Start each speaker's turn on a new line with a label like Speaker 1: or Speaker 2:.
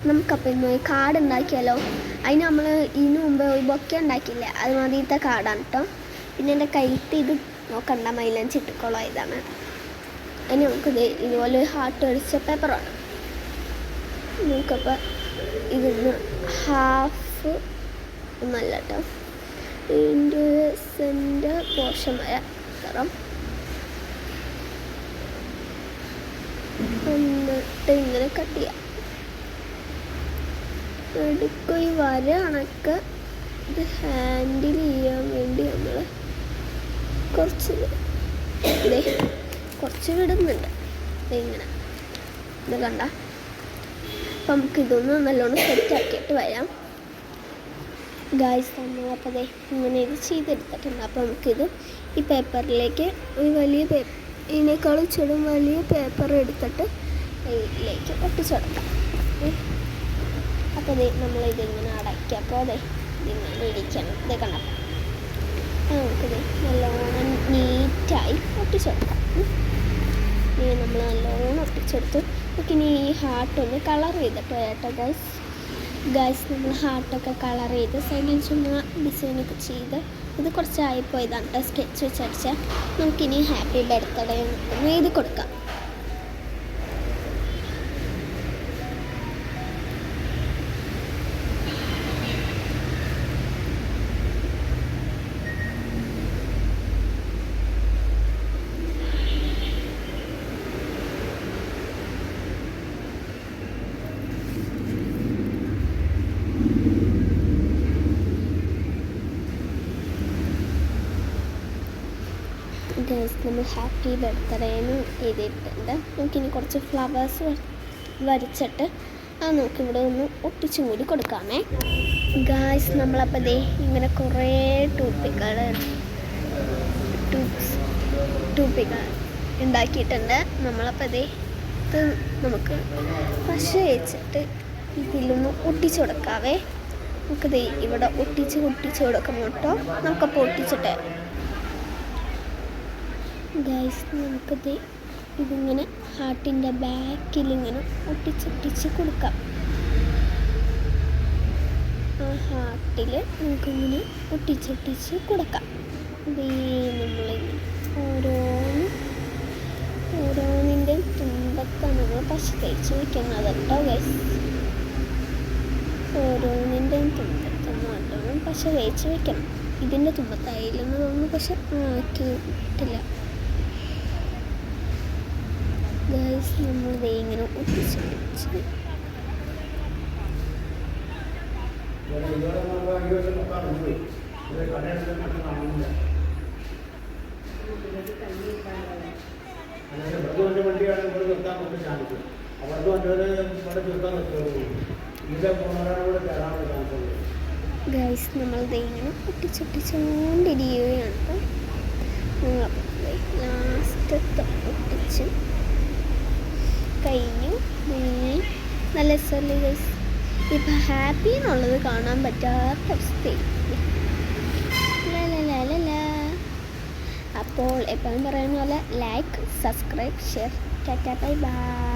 Speaker 1: നമുക്കപ്പോൾ ഇന്ന് കാർഡ് ഉണ്ടാക്കിയാലോ. അതിന് നമ്മൾ ഇതിനു മുമ്പ് ഒരു ബൊക്കെ ഉണ്ടാക്കിയില്ലേ, അതുമാതിരത്തെ കാർഡാണ് കേട്ടോ. പിന്നെ എൻ്റെ കയ്യിലത്തെ ഇത് നോക്കണ്ട, മൈലാഞ്ചി ഇട്ടിക്കോളാം. ഇതാണ്. അതിന് നമുക്കിത് ഇതുപോലെ ഒരു ഹാർട്ട് അടിച്ച പേപ്പറാണ്. നമുക്കപ്പോൾ ഇതിന്ന് ഹാഫ് ഒന്നല്ല കേട്ടോ, ഇതിൻ്റെ സെൻറ്റർ പോർഷൻ വരെ തരാം. എന്നിട്ട് ഇങ്ങനെ കട്ട് ചെയ്യാം. എടുക്കുക ഈ വര കണക്ക് ഇത് ഹാൻഡിൽ ചെയ്യാൻ വേണ്ടി നമ്മൾ കുറച്ച് വിടുന്നുണ്ട്. ഇങ്ങനെ ഇത് കണ്ട. അപ്പം നമുക്കിതൊന്ന് നല്ലോണം സെറ്റാക്കിയിട്ട് വരാം. ഗായ്സ് നമ്മളപ്പോൾ ഇങ്ങനെ ഇത് ചെയ്തെടുത്തിട്ടുണ്ട്. അപ്പോൾ നമുക്കിത് ഈ പേപ്പറിലേക്ക് ഒരു വലിയ ഇതിനേക്കാളും ചെറും വലിയ പേപ്പർ എടുത്തിട്ട് ഇതിലേക്ക് ഒട്ടിച്ചെടുക്കാം. അപ്പോൾ നമ്മളിതിങ്ങനെ അടയ്ക്കപ്പോൾ ഇതിങ്ങനെ ഇരിക്കണം. ഇത് കണ്ടപ്പോൾ നമുക്കിത് നല്ലോണം നീറ്റായി ഒട്ടിച്ചെടുക്കാം. ഇനി നമ്മൾ നല്ലോണം ഒട്ടിച്ചെടുത്ത് നമുക്കിനി ഈ ഹാർട്ടൊന്ന് കളർ ചെയ്തിട്ട് കേട്ടോ ഗൈസ്. നമ്മൾ ഹാർട്ടൊക്കെ കളർ ചെയ്ത് സൈഡിൽ ചുമ്മാ ഡിസൈനൊക്കെ ചെയ്ത് ഇത് കുറച്ചായിപ്പോയതാണ് കേട്ടോ, സ്കെച്ച് വെച്ചടിച്ചാൽ. നമുക്കിനി ഹാപ്പി ബർത്ത്ഡേ ഒന്ന് എഴുതി കൊടുക്കാം. ഗൈസ് നമ്മൾ ഹാപ്പി ബർത്ത്ഡേന്ന് എഴുതിയിട്ടുണ്ട്. നമുക്കിനി കുറച്ച് ഫ്ലവേഴ്സ് വരച്ചിട്ട് അത് നമുക്കിവിടെ ഒന്ന് ഒട്ടിച്ചും കൂടി കൊടുക്കാമേ. ഗൈസ് നമ്മളപ്പോൾ ഇങ്ങനെ കുറേ ടൂപ്പികൾ ഉണ്ടാക്കിയിട്ടുണ്ട്. നമ്മളപ്പോൾ ഇത് നമുക്ക് പശ വെച്ചിട്ട് ഇതിലൊന്ന് ഒട്ടിച്ചു കൊടുക്കാവേ. നമുക്കിത് ഇവിടെ ഒട്ടിച്ച് കൊടുക്കണം കേട്ടോ. നമുക്കപ്പോൾ ഒട്ടിച്ചിട്ട് ഗൈസ് നമുക്കിത് ഇതിങ്ങനെ ഹാർട്ടിൻ്റെ ബാക്കിലിങ്ങനെ ഒട്ടിച്ചൊട്ടിച്ച് കൊടുക്കാം. ആ ഹാർട്ടിൽ നമുക്കിങ്ങനെ ഒട്ടിച്ചൊട്ടിച്ച് കൊടുക്കാം. ഇത് നമ്മളിങ്ങനെ ഓരോന്നിൻ്റെ തുമ്പത്താണ് നമ്മൾ പശ തേച്ച് വയ്ക്കുന്നത് കേട്ടോ ഗൈസ്. ഓരോന്നിൻ്റെയും തുമ്പത്തൊന്നും നല്ലോണം പശ തേച്ച് വയ്ക്കണം. ഇതിൻ്റെ തുമ്പത്തായില്ലെന്ന് തോന്നുന്നു, പക്ഷെ ആക്കിയിട്ടില്ല ഗൈസ്. നമ്മൾ ഇങ്ങനെ ഒട്ടിച്ച് ഗൈസ് നമ്മൾ ഇങ്ങനെ ഒട്ടിച്ചൊട്ടിച്ചുകൊണ്ടിരിക്കുകയാണ്. ലാസ്റ്റത്തെ ഒട്ടിച്ച് കഴിഞ്ഞു. നല്ല രസമല്ലേ ഗൈസ്. ഇപ്പം ഹാപ്പി എന്നുള്ളത് കാണാൻ പറ്റാത്ത അവസ്ഥയായി. അപ്പോൾ എപ്പോഴും പറയുന്ന പോലെ like, subscribe, share. Tata bye bye.